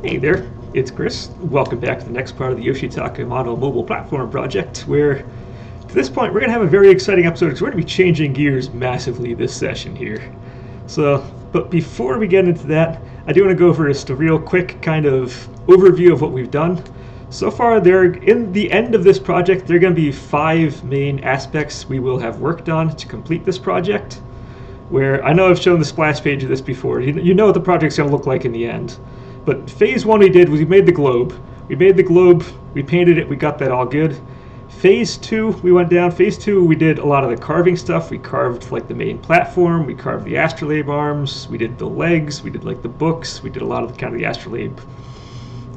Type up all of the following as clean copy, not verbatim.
Hey there, it's Chris. Welcome back to the next part of the Yoshitaka Model Mobile Platform project, where to this point we're going to have a very exciting episode because we're going to be changing gears massively this session here. But before we get into that, I do want to go over just a real quick kind of overview of what we've done. So far, in the end of this project, there are going to be 5 main aspects we will have worked on to complete this project, where I know I've shown the splash page of this before. You know what the project's going to look like in the end. But phase 1 we did was we made the globe. We painted it, we got that all good. Phase 2, we went down. Phase 2, we did a lot of the carving stuff. We carved like the main platform, we carved the astrolabe arms, we did the legs, we did like the books, we did a lot of the astrolabe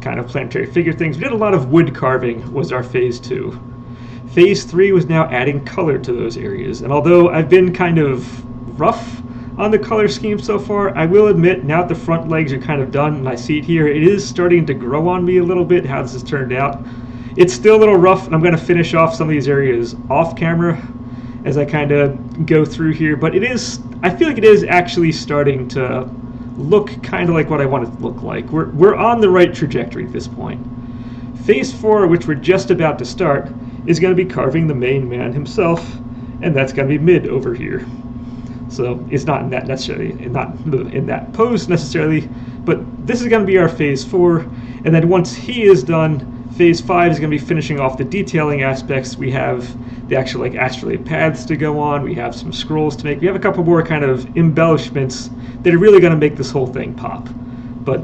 kind of planetary figure things. We did a lot of wood carving was our phase 2. Phase 3 was now adding color to those areas. And although I've been kind of rough on the color scheme so far, I will admit now that the front legs are kind of done and I see it here, it is starting to grow on me a little bit how this has turned out. It's still a little rough, and I'm going to finish off some of these areas off camera as I kind of go through here, but I feel like it is actually starting to look kind of like what I want it to look like. We're on the right trajectory at this point. Phase 4, which we're just about to start, is going to be carving the main man himself, and that's going to be mid over here. So it's not in that necessarily, not in that pose necessarily, but this is going to be our phase 4, and then once he is done, phase 5 is going to be finishing off the detailing aspects. We have the actual astrolabe paths to go on. We have some scrolls to make. We have a couple more kind of embellishments that are really going to make this whole thing pop. But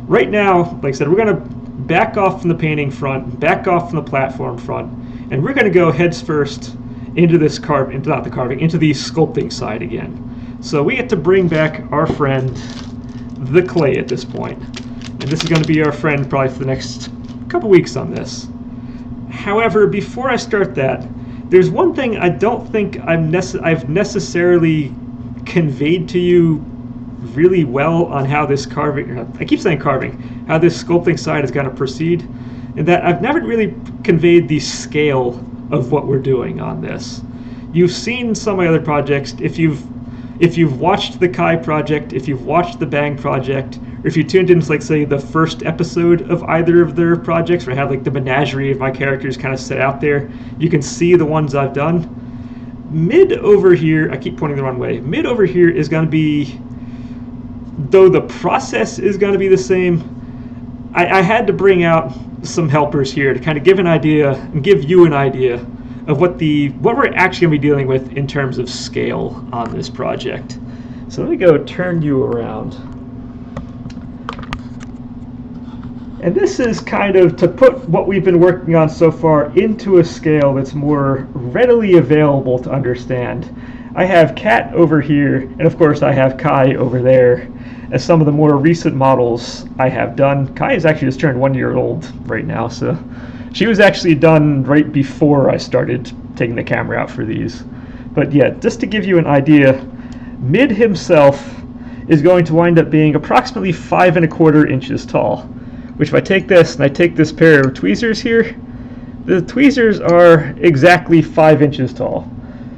right now, like I said, we're going to back off from the painting front, back off from the platform front, and we're going to go heads first into the sculpting side again. So we get to bring back our friend, the clay at this point. And this is going to be our friend probably for the next couple weeks on this. However, before I start that, there's one thing I don't think I've necessarily conveyed to you really well on how this carving, I keep saying carving, how this sculpting side is going to proceed, and that I've never really conveyed the scale of what we're doing on this. You've seen some of my other projects. If you've watched the Kai project, if you've watched the Bang project, or if you tuned into like say the first episode of either of their projects where I had like the menagerie of my characters kind of set out there, you can see the ones I've done. Mid over here, I keep pointing the wrong way, mid over here is going to be, though the process is going to be the same, I had to bring out some helpers here to kind of give an idea and give you an idea of what we're actually going to be dealing with in terms of scale on this project. So let me go turn you around. And this is kind of to put what we've been working on so far into a scale that's more readily available to understand. I have Kat over here, and of course I have Kai over there as some of the more recent models I have done. Kai has actually just turned 1 year old right now, so she was actually done right before I started taking the camera out for these. But yeah, just to give you an idea, Mid himself is going to wind up being approximately 5 1/4 inches tall, which if I take this and I take this pair of tweezers here, the tweezers are exactly 5 inches tall.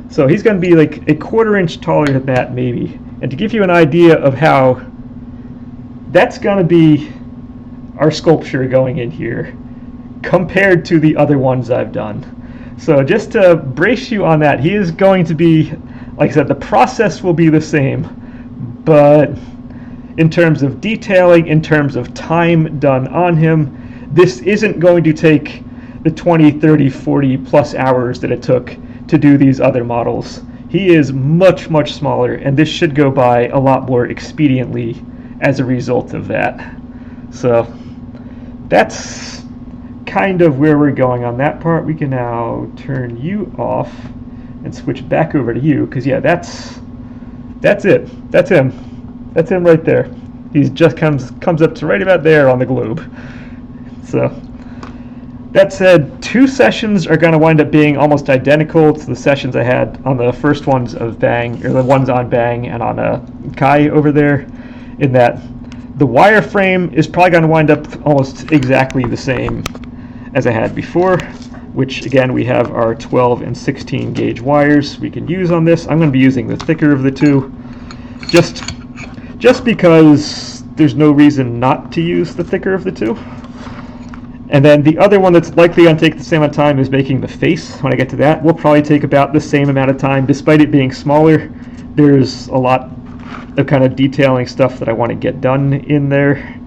So he's going to be like 1/4 inch taller than that maybe. And to give you an idea of how that's going to be our sculpture going in here compared to the other ones I've done. So just to brace you on that, he is going to be, like I said, the process will be the same, but in terms of detailing, in terms of time done on him, this isn't going to take the 20, 30, 40 plus hours that it took to do these other models. He is much, much smaller, and this should go by a lot more expediently as a result of that. So that's kind of where we're going on that part. We can now turn you off and switch back over to you, because yeah, that's it. That's him. That's him right there. He just comes up to right about there on the globe. So that said, 2 sessions are going to wind up being almost identical to the sessions I had on the first ones of Bang, or the ones on Bang and on Kai over there, in that the wireframe is probably going to wind up almost exactly the same as I had before, which again, we have our 12 and 16 gauge wires we can use on this. I'm going to be using the thicker of the two, just because there's no reason not to use the thicker of the two. And then the other one that's likely going to take the same amount of time is making the face. When I get to that, will probably take about the same amount of time, despite it being smaller. There's a lot of kind of detailing stuff that I want to get done in there.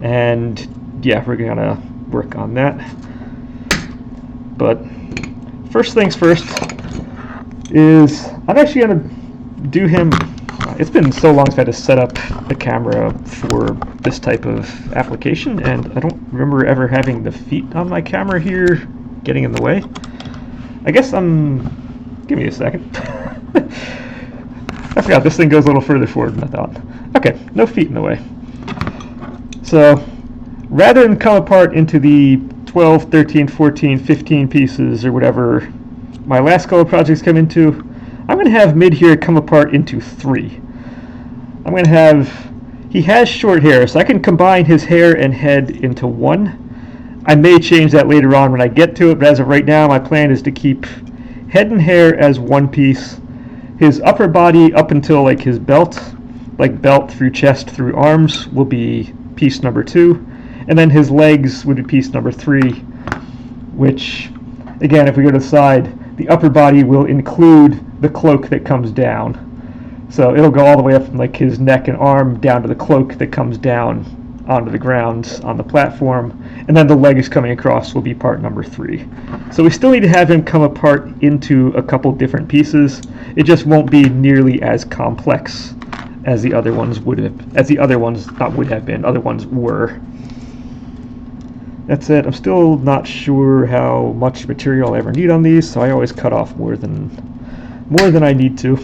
And yeah, we're going to work on that. But first things first is I'm actually going to do him. It's been so long since I had to set up a camera for this type of application, and I don't remember ever having the feet on my camera here getting in the way. I guess give me a second. I forgot this thing goes a little further forward than I thought. Okay, no feet in the way. So rather than come apart into the 12, 13, 14, 15 pieces or whatever my last color projects come into, I'm going to have mid here come apart into 3. I'm going to have, he has short hair, so I can combine his hair and head into 1. I may change that later on when I get to it, but as of right now, my plan is to keep head and hair as 1 piece, his upper body up until like his belt, like belt through chest through arms, will be piece number 2, and then his legs would be piece number 3, which, again, if we go to the side, the upper body will include the cloak that comes down. So it'll go all the way up from like his neck and arm down to the cloak that comes down onto the ground on the platform, and then the legs coming across will be part number 3. So we still need to have him come apart into a couple different pieces. It just won't be nearly as complex as the other ones would have, other ones were. That's it. I'm still not sure how much material I ever need on these, so I always cut off more than I need to.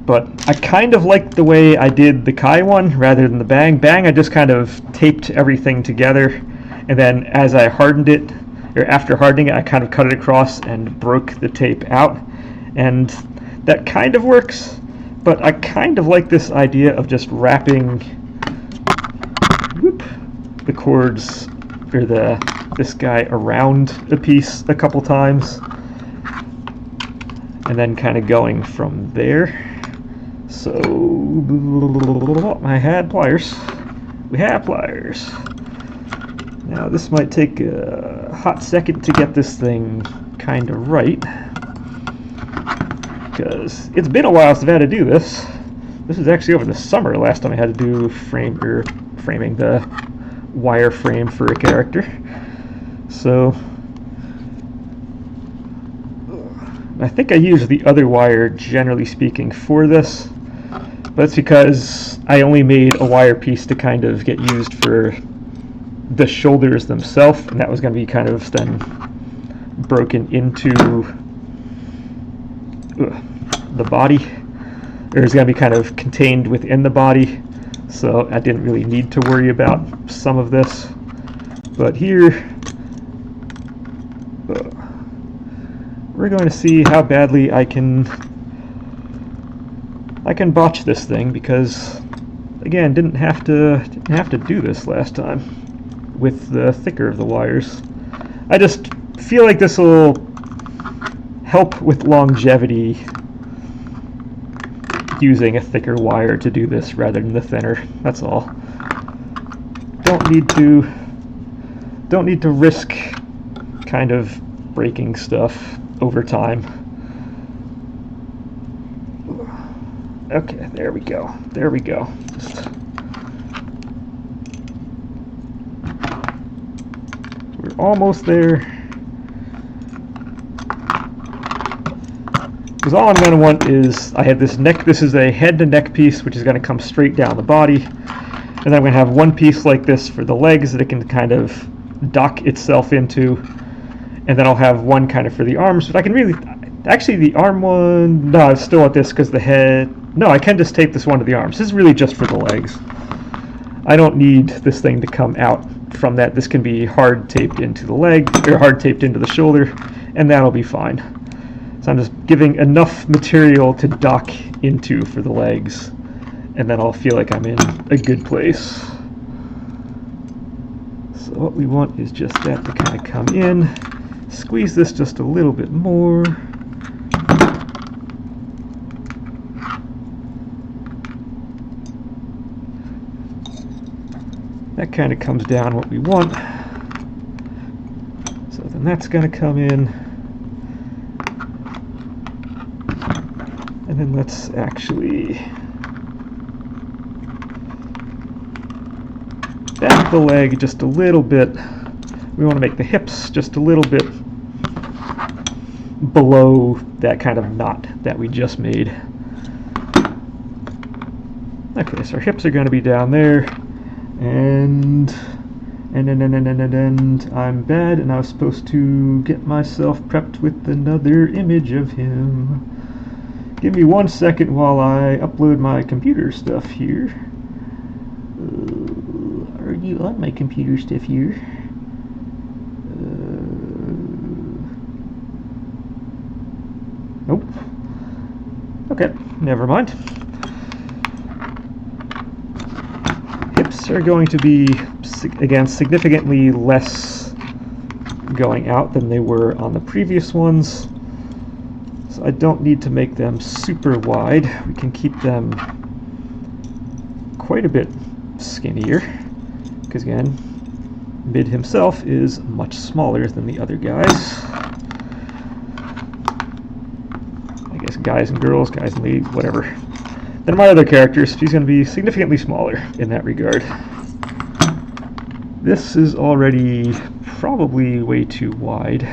But I kind of like the way I did the Kai one rather than the Bang. Bang, I just kind of taped everything together, and then as I hardened it, or after hardening it, I kind of cut it across and broke the tape out. And that kind of works, but I kind of like this idea of just wrapping the cords or this guy around a piece a couple times, and then kind of going from there. So I had pliers. We have pliers. Now this might take a hot second to get this thing kind of right, because it's been a while since I've had to do this. This was actually over the summer last time I had to do framing the wire frame for a character. So I think I use the other wire, generally speaking, for this, but it's because I only made a wire piece to kind of get used for the shoulders themselves, and that was going to be kind of then broken into the body, or it's going to be kind of contained within the body. So I didn't really need to worry about some of this. But here, we're going to see how badly I can botch this thing, because again, didn't have to do this last time with the thicker of the wires. I just feel like this will help with longevity, using a thicker wire to do this rather than the thinner. That's all. Don't need to risk kind of breaking stuff over time. Okay, there we go. There we go. We're almost there. Because all I'm going to want is, I have this neck, this is a head to neck piece, which is going to come straight down the body. And then I'm going to have one piece like this for the legs that it can kind of dock itself into. And then I'll have one kind of for the arms, but I can really, actually the arm one, no, I still want this because the head, no, I can just tape this one to the arms. This is really just for the legs. I don't need this thing to come out from that. This can be hard taped into the leg, or hard taped into the shoulder, and that'll be fine. So I'm just giving enough material to dock into for the legs, and then I'll feel like I'm in a good place. So what we want is just that to kind of come in. Squeeze this just a little bit more. That kind of comes down what we want. So then that's going to come in. And then let's actually back the leg just a little bit. We want to make the hips just a little bit below that kind of knot that we just made. Okay, so our hips are going to be down there, and I'm bad, and I was supposed to get myself prepped with another image of him. Give me 1 second while I upload my computer stuff here. Are you on my computer stuff here? Nope. Okay, never mind. Hips are going to be, again, significantly less going out than they were on the previous ones. So I don't need to make them super wide. We can keep them quite a bit skinnier, because again, Mid himself is much smaller than the other guys. I guess guys and girls, guys and ladies, whatever. Then my other characters, he's going to be significantly smaller in that regard. This is already probably way too wide.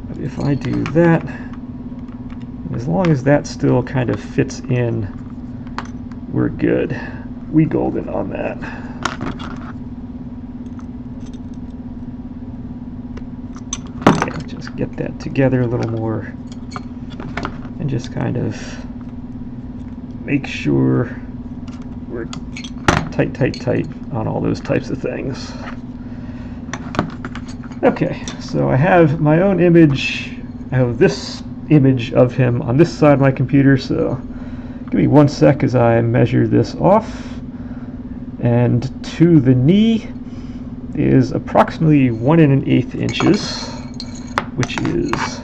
But if I do that, as long as that still kind of fits in, we're good. We golden on that. Okay, let's just get that together a little more and just kind of make sure we're tight on all those types of things. Okay, so I have my own image. I have this image of him on this side of my computer, so give me 1 sec as I measure this off. And to the knee is approximately 1 1/8 inches, which is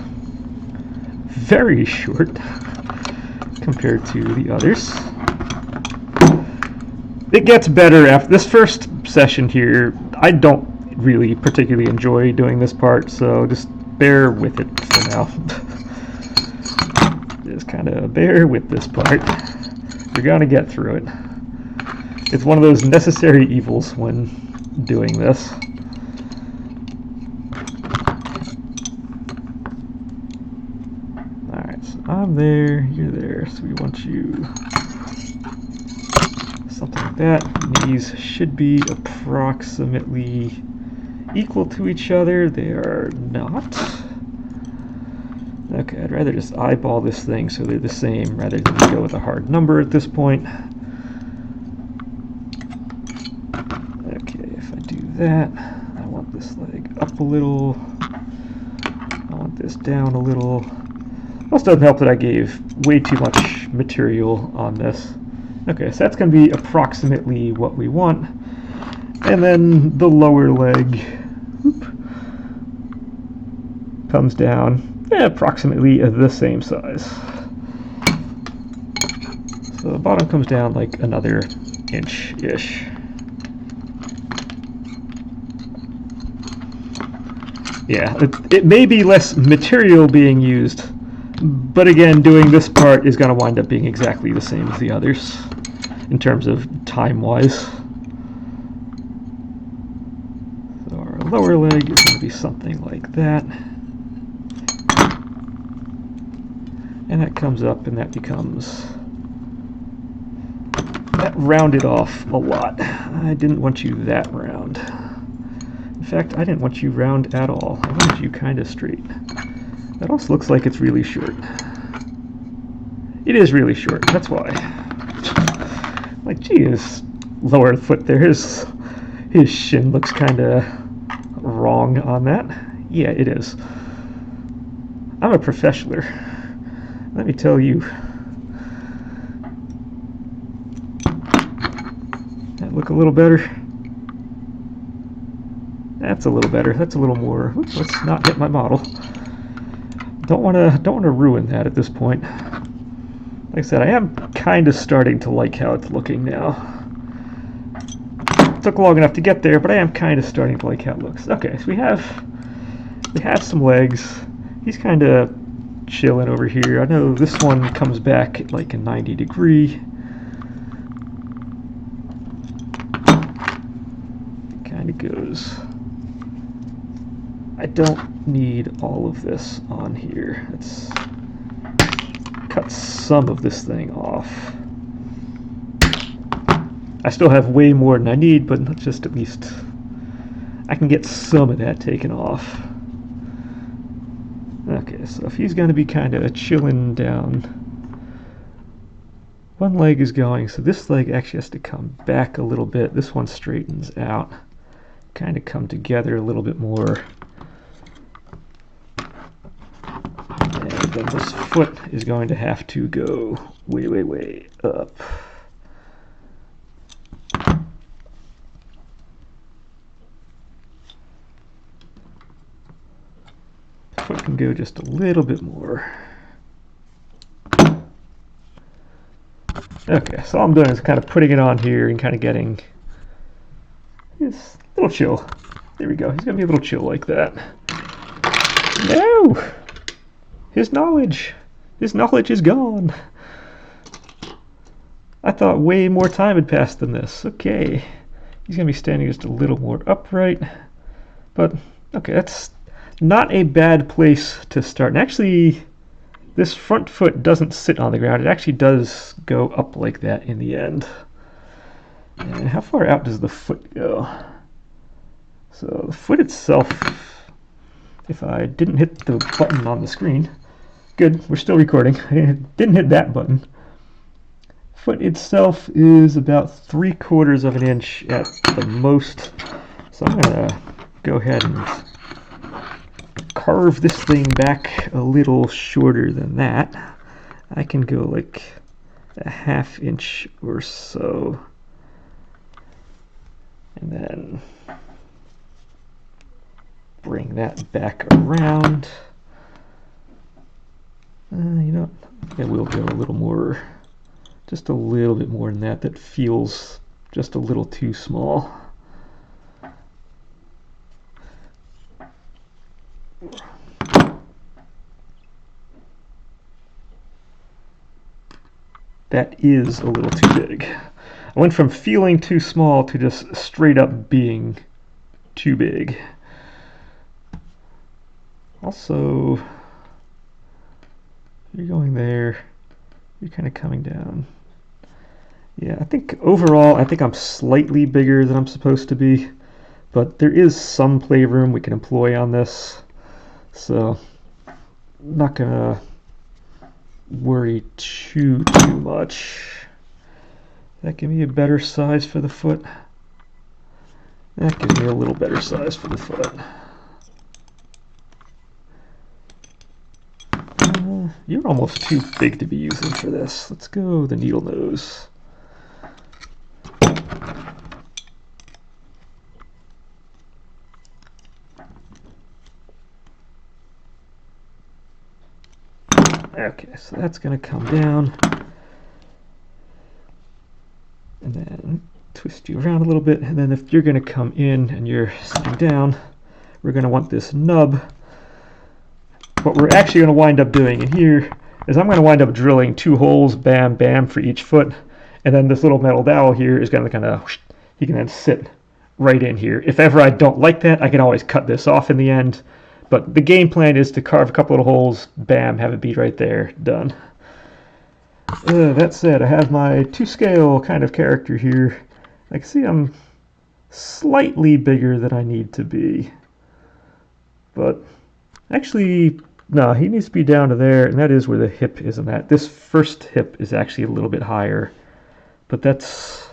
very short compared to the others. It gets better after this first session here. I don't really particularly enjoy doing this part, so just bear with it for now. Just kind of bear with this part. You're gonna get through it. It's one of those necessary evils when doing this. Alright, so I'm there, you're there, so we want you something like that. Knees should be approximately equal to each other. They are not. Okay, I'd rather just eyeball this thing so they're the same rather than go with a hard number at this point. Okay, if I do that, I want this leg up a little. I want this down a little. Also doesn't help that I gave way too much material on this. Okay, so that's going to be approximately what we want. And then the lower leg comes down approximately the same size. So the bottom comes down like another inch-ish. Yeah, it may be less material being used, but again, doing this part is going to wind up being exactly the same as the others in terms of time-wise. So our lower leg is going to be something like that. And that comes up and that becomes... that rounded off a lot. I didn't want you that round. In fact, I didn't want you round at all. I wanted you kind of straight. That also looks like it's really short. It is really short, that's why. Like, gee, his lower foot there, his shin looks kind of wrong on that. Yeah, it is. I'm a professional. Let me tell you. That look a little better. That's a little better. That's a little more. Oops, let's not hit my model. Don't want to ruin that at this point. Like I said, I am kind of starting to like how it's looking now. took long enough to get there, but I am kind of starting to like how it looks. Okay, so we have some legs. He's kind of chilling over here. I know this one comes back at like a 90-degree. It kind of goes. I don't need all of this on here. Let's cut some of this thing off. I still have way more than I need, but let's just at least I can get some of that taken off. Okay, so if he's going to be kind of chilling down, one leg is going, so this leg actually has to come back a little bit. This one straightens out, kind of come together a little bit more. And then this foot is going to have to go way, way, way up. Foot can go just a little bit more. Okay, so all I'm doing is kind of putting it on here and kind of getting his little chill. There we go. He's going to be a little chill like that. No! His knowledge is gone. I thought way more time had passed than this. Okay. He's going to be standing just a little more upright. But, okay, that's not a bad place to start. And actually, this front foot doesn't sit on the ground. It actually does go up like that in the end. And how far out does the foot go? So the foot itself, if I didn't hit the button on the screen, good, we're still recording. I didn't hit that button. Foot itself is about 3/4 of an inch at the most. So I'm going to go ahead and carve this thing back a little shorter than that. I can go like a 1/2 inch or so. And then bring that back around. You know, I will go a little more, just a little bit more than that. That feels just a little too small. That is a little too big. I went from feeling too small to just straight up being too big. Also, you're going there, you're kind of coming down. Yeah, I think overall, I think I'm slightly bigger than I'm supposed to be, but there is some playroom we can employ on this, so I'm not gonna worry too much. That give me a better size for the foot. That gives me a little better size for the foot. You're almost too big to be using for this. Let's go the needle nose. Okay, so that's going to come down. And then twist you around a little bit. And then if you're going to come in and you're sitting down, we're going to want this nub. What we're actually going to wind up doing in here is I'm going to wind up drilling 2 holes, bam, bam, for each foot. And then this little metal dowel here is going to kind of, he can then sit right in here. If ever I don't like that, I can always cut this off in the end. But the game plan is to carve a couple of holes, bam, have it be right there, done. That said, I have my 2-scale kind of character here. I can see I'm slightly bigger than I need to be. But actually, no, he needs to be down to there, and that is where the hip is in that. This first hip is actually a little bit higher, but that's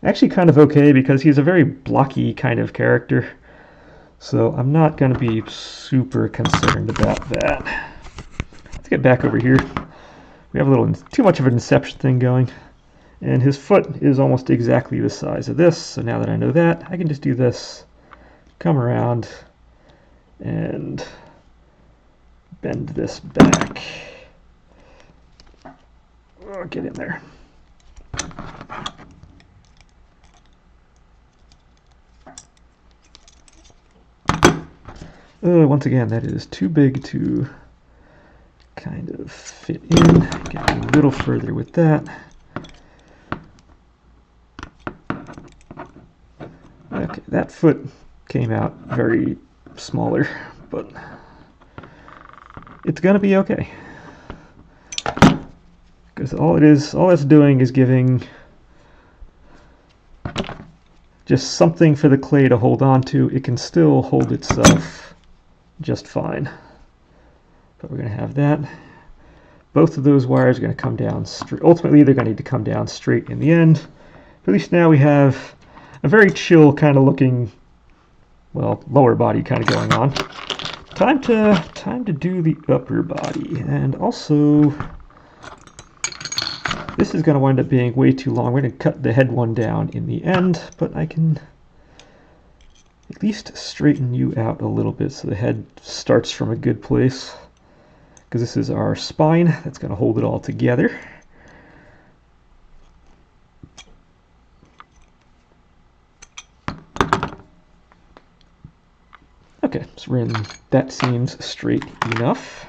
actually kind of okay because he's a very blocky kind of character. So I'm not going to be super concerned about that. Let's get back over here. We have a little too much of an inception thing going. And his foot is almost exactly the size of this. So now that I know that, I can just do this, come around, and bend this back. Oh, get in there. Once again, that is too big to kind of fit in. Get a little further with that. Okay, that foot came out very smaller, but it's gonna be okay. Because all it's doing is giving just something for the clay to hold on to. It can still hold itself just fine. But we're going to have that. Both of those wires are going to come down straight. Ultimately, they're going to need to come down straight in the end. But at least now we have a very chill kind of looking, well, lower body kind of going on. Time to do the upper body. And also, this is going to wind up being way too long. We're going to cut the head one down in the end, but I can at least straighten you out a little bit so the head starts from a good place. Because this is our spine that's going to hold it all together. Okay, so we're in, that seems straight enough.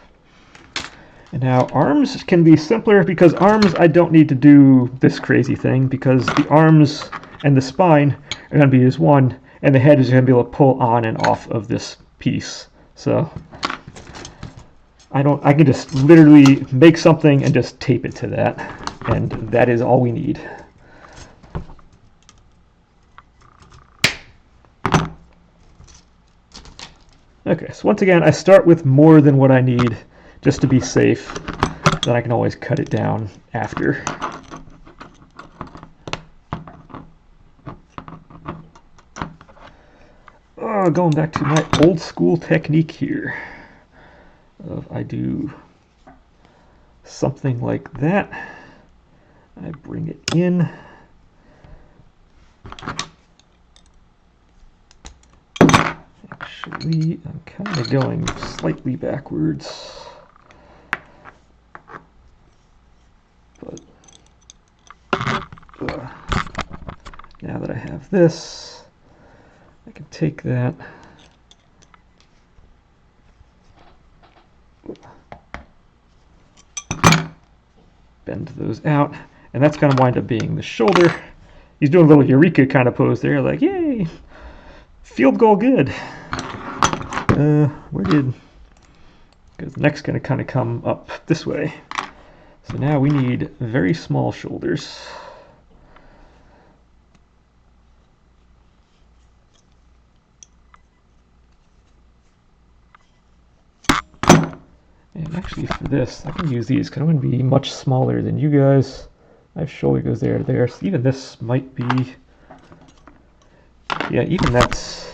And now arms can be simpler because arms I don't need to do this crazy thing because the arms and the spine are going to be as one and the head is going to be able to pull on and off of this piece. So I can just literally make something and just tape it to that, and that is all we need. Okay, so once again I start with more than what I need just to be safe, then I can always cut it down after. Oh, going back to my old school technique here. I do something like that. I bring it in. Actually, I'm kind of going slightly backwards. But now that I have this, I can take that. Bend those out, and that's going to wind up being the shoulder. He's doing a little eureka kind of pose there, like, yay, field goal good. Where did, because the neck's going to kind of come up this way. So now we need very small shoulders. And actually for this, I can use these because I'm going to be much smaller than you guys. My shoulder goes there to there, so even this might be, yeah, even that's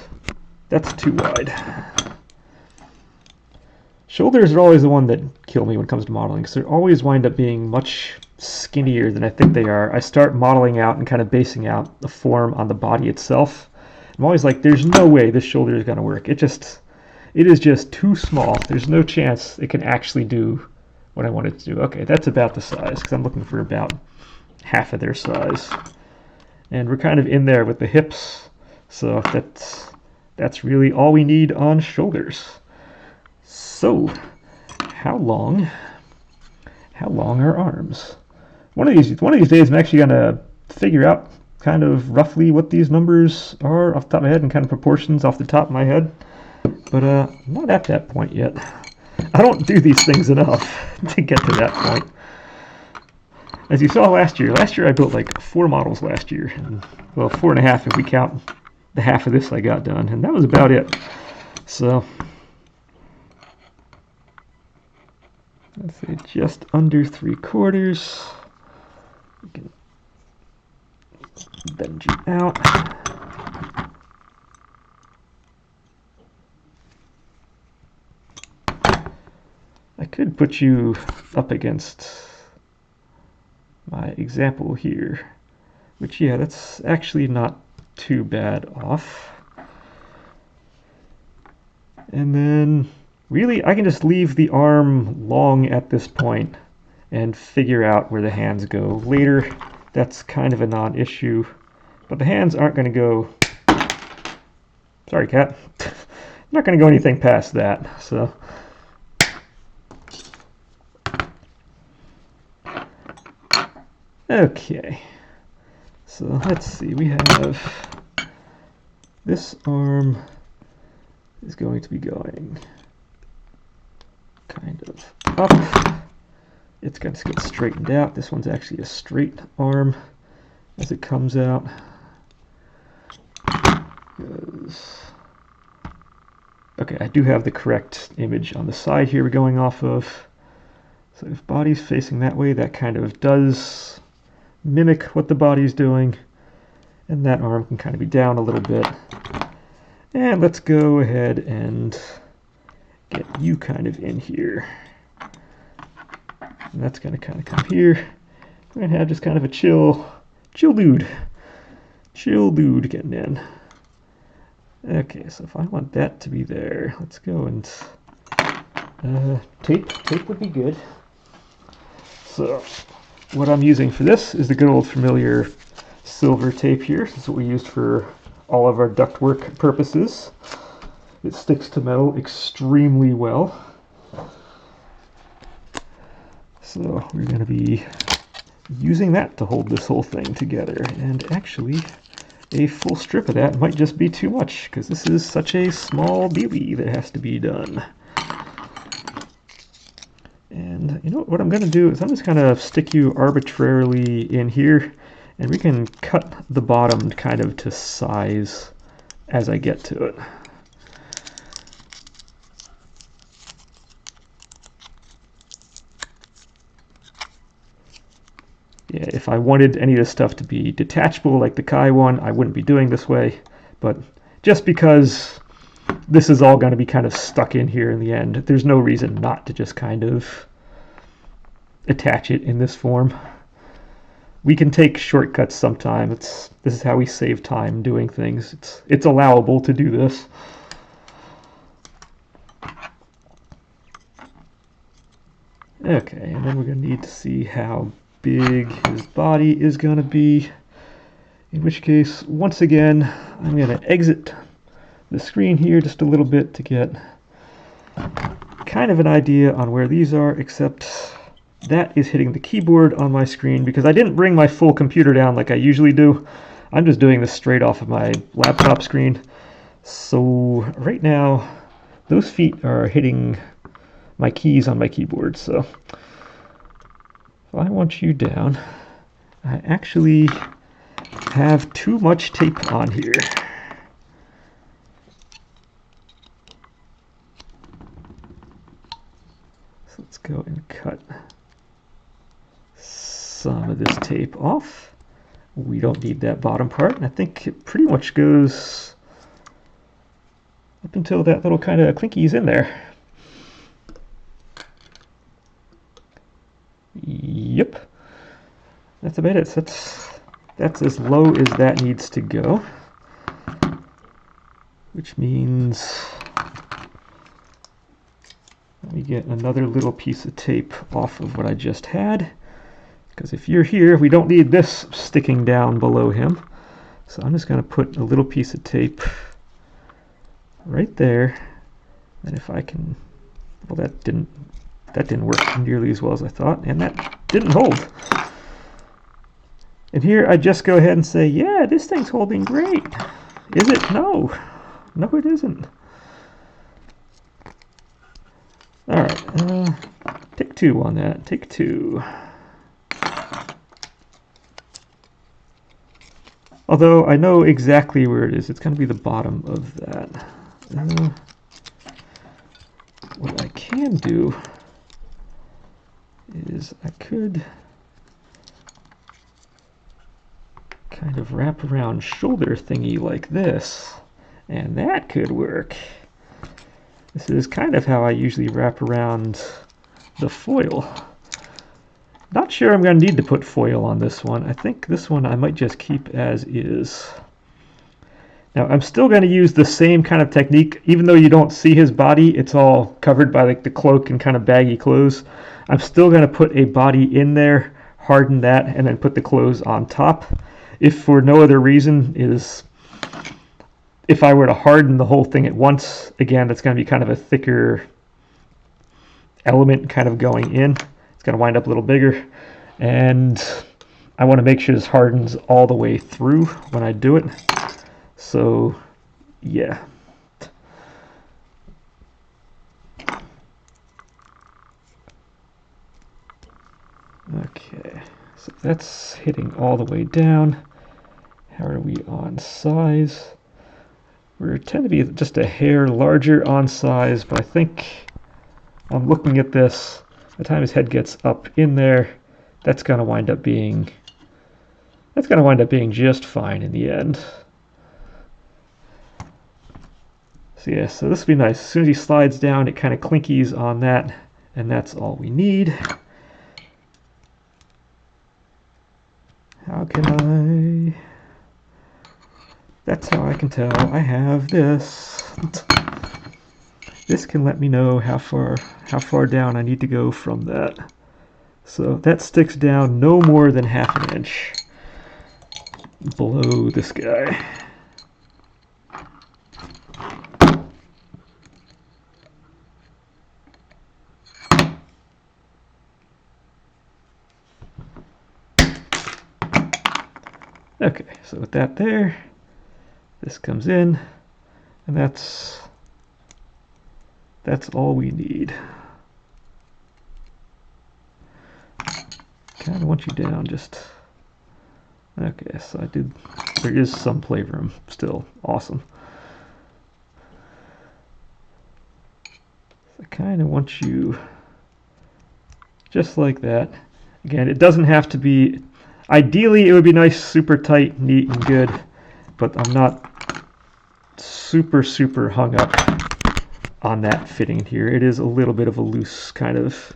too wide. Shoulders are always the one that kill me when it comes to modeling because they always wind up being much skinnier than I think they are. I start modeling out and kind of basing out the form on the body itself. I'm always like, there's no way this shoulder is going to work. It is just too small. There's no chance it can actually do what I want it to do. Okay, that's about the size because I'm looking for about half of their size. And we're kind of in there with the hips, so that's really all we need on shoulders. So, how long are arms? One of these days I'm actually gonna figure out kind of roughly what these numbers are off the top of my head and kind of proportions off the top of my head. But I'm not at that point yet. I don't do these things enough to get to that point. As you saw last year I built like 4 models last year. And, well, 4.5 if we count the half of this I got done, and that was about it. So, let's say just under 3/4. We can bend you out. I could put you up against my example here, which, yeah, that's actually not too bad off. And then really I can just leave the arm long at this point and figure out where the hands go later. That's kind of a non-issue, but the hands aren't going to go, sorry cat, not going to go anything past that. So okay, so let's see, we have this arm is going to be going kind of up. It's going to get straightened out. This one's actually a straight arm as it comes out. Okay, I do have the correct image on the side here we're going off of. So if body's facing that way, that kind of does mimic what the body's doing. And that arm can kind of be down a little bit. And let's go ahead and get you kind of in here. And that's going to kind of come here. We're going to have just kind of a chill dude. Chill dude getting in. Okay, so if I want that to be there, let's go and tape would be good. So what I'm using for this is the good old familiar silver tape here. This is what we used for all of our ductwork purposes. It sticks to metal extremely well. So we're going to be using that to hold this whole thing together. And actually, a full strip of that might just be too much, because this is such a small dealie that has to be done. And you know what I'm going to do is I'm just going to stick you arbitrarily in here, and we can cut the bottom kind of to size as I get to it. Yeah, if I wanted any of this stuff to be detachable like the Kai one, I wouldn't be doing this way. But just because this is all going to be kind of stuck in here in the end, there's no reason not to just kind of attach it in this form. We can take shortcuts sometime. This is how we save time doing things. It's allowable to do this. Okay, and then we're going to need to see how big his body is going to be, in which case, once again, I'm going to exit the screen here just a little bit to get kind of an idea on where these are, except that is hitting the keyboard on my screen because I didn't bring my full computer down like I usually do. I'm just doing this straight off of my laptop screen. So right now, those feet are hitting my keys on my keyboard, so if I want you down, I actually have too much tape on here. So let's go and cut some of this tape off. We don't need that bottom part, and I think it pretty much goes up until that little kind of clinky's in there. Yep, that's about it. So that's as low as that needs to go, which means let me get another little piece of tape off of what I just had, because if you're here, we don't need this sticking down below him. So I'm just going to put a little piece of tape right there, and if I can, well, that didn't work nearly as well as I thought, and that didn't hold. And here I just go ahead and say, yeah, this thing's holding great. Is it? No. No, it isn't. All right, take two on that. Take two. Although I know exactly where it is. It's going to be the bottom of that. What I can do is I could kind of wrap around shoulder thingy like this, and that could work. This is kind of how I usually wrap around the foil. Not sure I'm going to need to put foil on this one. I think this one I might just keep as is. Now I'm still going to use the same kind of technique, even though you don't see his body, it's all covered by like the cloak and kind of baggy clothes. I'm still going to put a body in there, harden that, and then put the clothes on top. If for no other reason is if I were to harden the whole thing at once, again, that's going to be kind of a thicker element kind of going in. It's going to wind up a little bigger. And I want to make sure this hardens all the way through when I do it. So, yeah. Okay, so that's hitting all the way down. How are we on size? We tend to be just a hair larger on size, but I think I'm looking at this. By the time his head gets up in there, that's going to wind up being just fine in the end. So yeah, so this will be nice. As soon as he slides down, it kind of clinkies on that, and that's all we need. How can I? That's how I can tell I have this. This can let me know how far down I need to go from that. So that sticks down no more than ½ an inch below this guy. Okay, so with that there, this comes in, and that's all we need. Kind of want you down just... Okay, so there is some playroom still. Awesome. So I kind of want you just like that. Again, it doesn't have to be... Ideally, it would be nice, super tight, neat, and good, but I'm not super hung up on that fitting here. It is a little bit of a loose kind of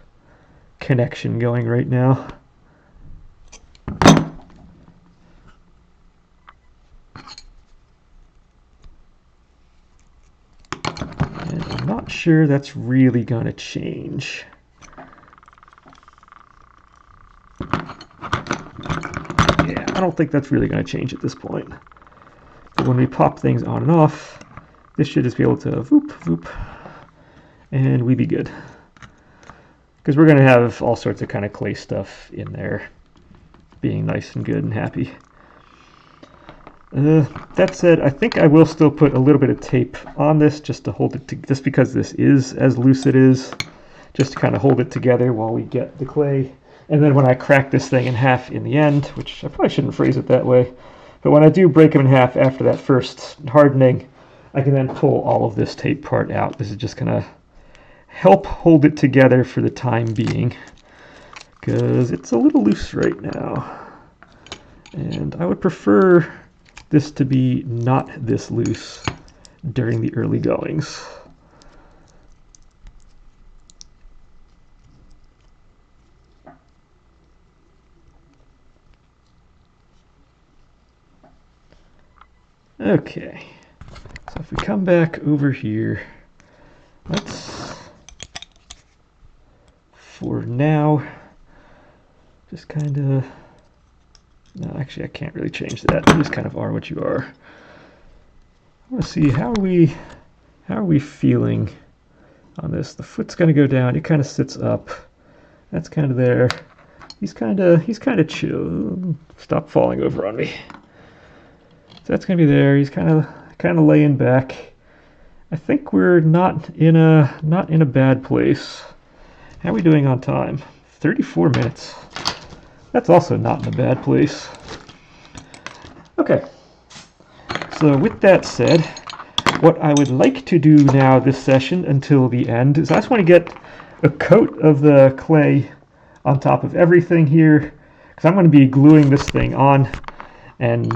connection going right now. And I'm not sure that's really going to change. I don't think that's really going to change at this point. But when we pop things on and off, this should just be able to whoop, whoop, and we'd be good. Because we're going to have all sorts of kind of clay stuff in there, being nice and good and happy. That said, I think I will still put a little bit of tape on this just to hold it, just because this is as loose it is, just to kind of hold it together while we get the clay. And then when I crack this thing in half in the end, which I probably shouldn't phrase it that way, but when I do break them in half after that first hardening, I can then pull all of this tape part out. This is just going to help hold it together for the time being, because it's a little loose right now. And I would prefer this to be not this loose during the early goings. Okay, so if we come back over here, let's, for now, just kind of, no, actually I can't really change that. You just kind of are what you are. I want to see how are we feeling on this. The foot's going to go down. It kind of sits up. That's kind of there. He's kind of chill. Stop falling over on me. So that's going to be there. He's kind of laying back. I think we're not in a bad place. How are we doing on time? 34 minutes. That's also not in a bad place. Okay. So with that said, what I would like to do now this session until the end is I just want to get a coat of the clay on top of everything here, because I'm going to be gluing this thing on, and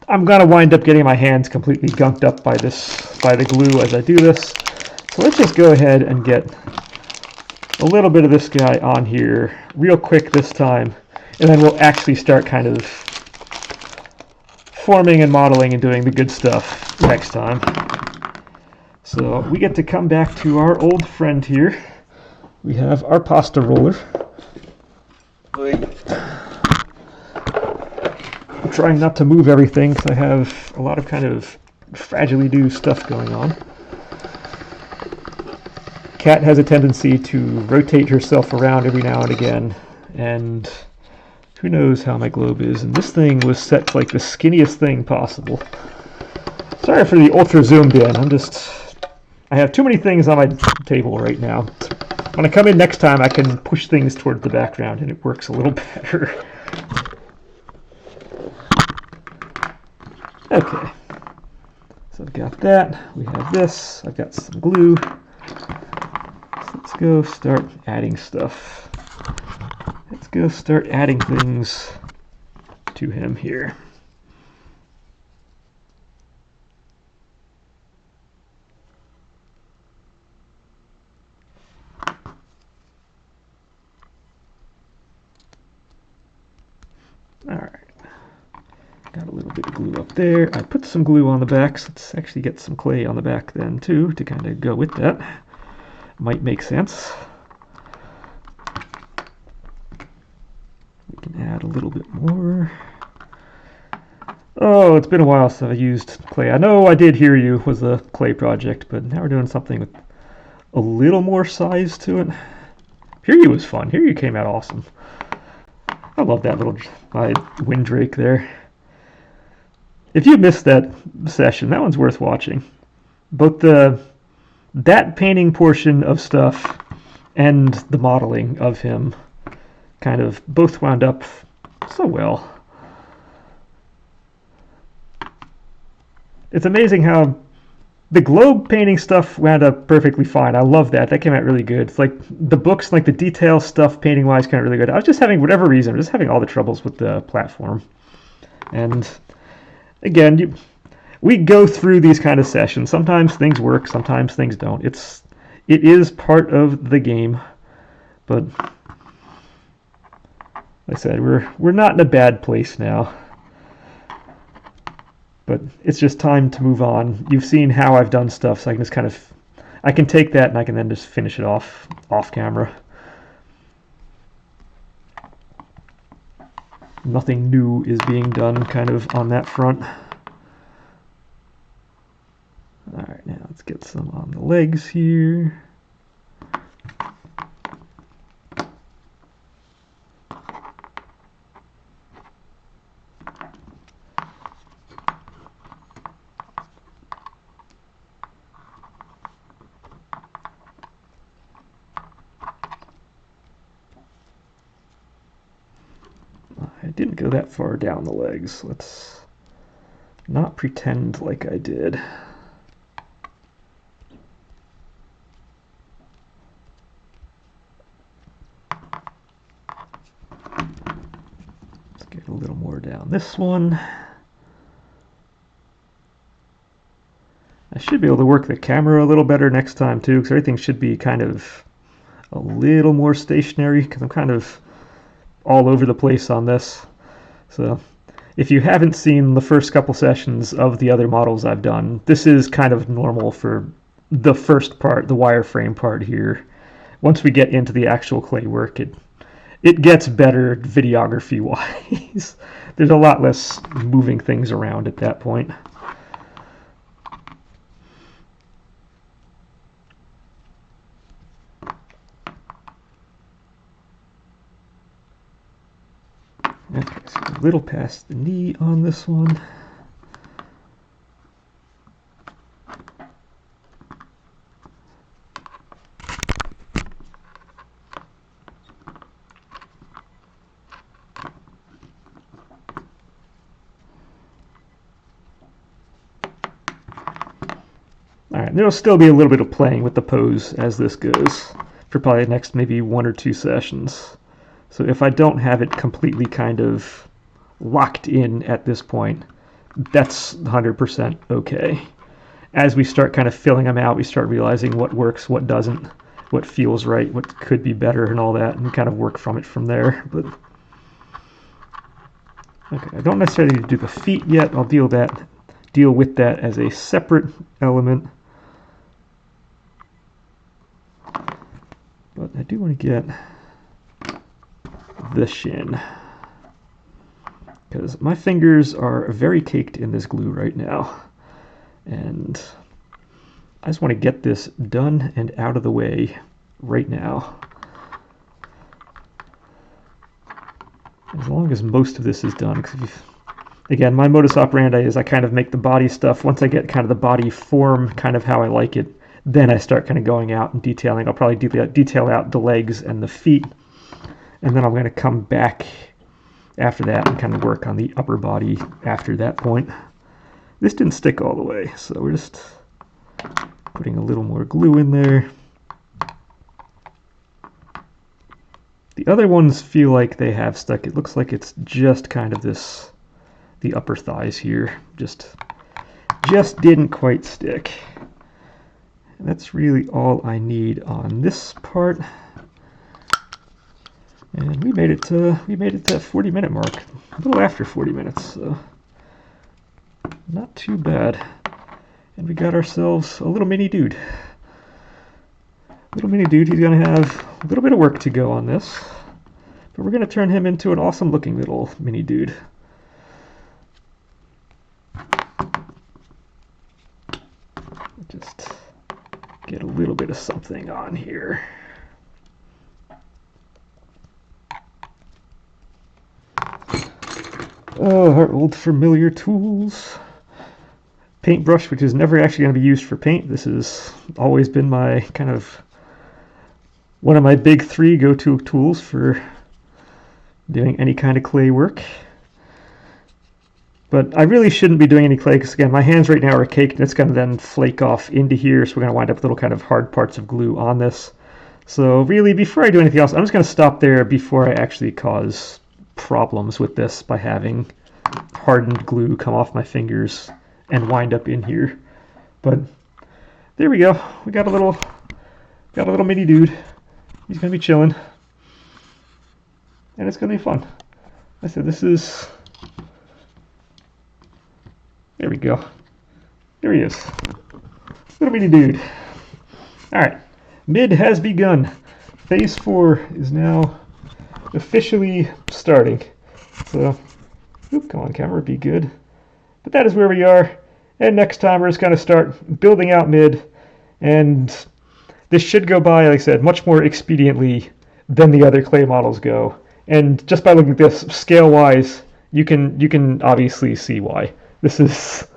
I'm going to wind up getting my hands completely gunked up by the glue as I do this. So let's just go ahead and get a little bit of this guy on here real quick this time, and then we'll actually start kind of forming and modeling and doing the good stuff next time. So we get to come back to our old friend here. We have our pasta roller. I'm trying not to move everything because I have a lot of kind of fragile-do stuff going on. Cat has a tendency to rotate herself around every now and again, and who knows how my globe is. And this thing was set to like the skinniest thing possible. Sorry for the ultra zoomed in. I have too many things on my table right now. When I come in next time, I can push things toward the background and it works a little better. Okay, so I've got that. We have this. I've got some glue. So let's go start adding stuff. Let's go start adding things to him here. Alright, got a little bit of glue up there. I put some glue on the back, so let's actually get some clay on the back then too to kind of go with that. Might make sense. We can add a little bit more. Oh, it's been a while since I used clay. I know I Did Hear You was a clay project, but now we're doing something with a little more size to it. Hear You was fun. Hear You came out awesome. I love that little winddrake there. If you missed that session, that one's worth watching. Both that painting portion of stuff and the modeling of him kind of both wound up so well. It's amazing how the globe painting stuff wound up perfectly fine. I love that. That came out really good. It's like the books, like the detail stuff painting wise came out really good. I was just having, whatever reason, I was just having all the troubles with the platform. And again, we go through these kind of sessions. Sometimes things work, sometimes things don't. It is part of the game. But like I said, we're not in a bad place now. But it's just time to move on. You've seen how I've done stuff, so I can just kind of, I can take that and I can then just finish it off camera. Nothing new is being done kind of on that front. Alright, now let's get some on the legs here. I didn't go that far down the legs. Let's not pretend like I did. Let's get a little more down this one. I should be able to work the camera a little better next time too, because everything should be kind of a little more stationary, because I'm kind of all over the place on this. So if you haven't seen the first couple sessions of the other models I've done, this is kind of normal for the first part, the wireframe part here. Once we get into the actual clay work, it gets better videography wise. There's a lot less moving things around at that point. Okay, so a little past the knee on this one. Alright, there'll still be a little bit of playing with the pose as this goes for probably the next maybe 1 or 2 sessions. So if I don't have it completely kind of locked in at this point, that's 100% okay. As we start kind of filling them out, we start realizing what works, what doesn't, what feels right, what could be better and all that, and kind of work from it from there. But okay, I don't necessarily need to do the feet yet. I'll deal with that as a separate element. But I do want to get the shin. because my fingers are very caked in this glue right now, and I just want to get this done and out of the way right now. As long as most of this is done, because again, my modus operandi is I kind of make the body stuff. Once I get kind of the body form kind of how I like it, then I start kind of going out and detailing. I'll probably detail out the legs and the feet, and then I'm going to come back after that and kind of work on the upper body after that point. This didn't stick all the way, so we're just putting a little more glue in there. The other ones feel like they have stuck. It looks like it's just kind of this, the upper thighs here, just didn't quite stick. And that's really all I need on this part. And we made it to that 40-minute mark, a little after 40 minutes, so not too bad. And we got ourselves a little mini dude. Little mini dude, he's going to have a little bit of work to go on this, but we're going to turn him into an awesome looking little mini dude. Just get a little bit of something on here. Oh, our old familiar tools. Paintbrush, which is never actually going to be used for paint. This has always been my kind of one of my big 3 go-to tools for doing any kind of clay work. But I really shouldn't be doing any clay because, again, my hands right now are caked and it's going to then flake off into here, so we're going to wind up with little kind of hard parts of glue on this. So really, before I do anything else, I'm just going to stop there before I actually cause problems with this by having hardened glue come off my fingers and wind up in here. But there we go. We got a little mini dude. He's gonna be chilling, and it's gonna be fun. I said this is. There we go. There he is. Little mini dude. All right. Mid has begun. Phase 4 is now officially starting. So, come on, camera, be good. But that is where we are. And next time we're just going to start building out mid. And this should go by, like I said, much more expediently than the other clay models go. And just by looking at this, scale-wise, you can obviously see why. This is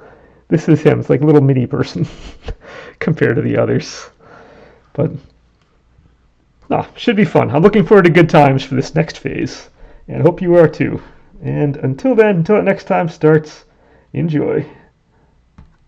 him. It's like a little mini person compared to the others. But should be fun. I'm looking forward to good times for this next phase, and I hope you are too. And until then, until that next time starts, enjoy.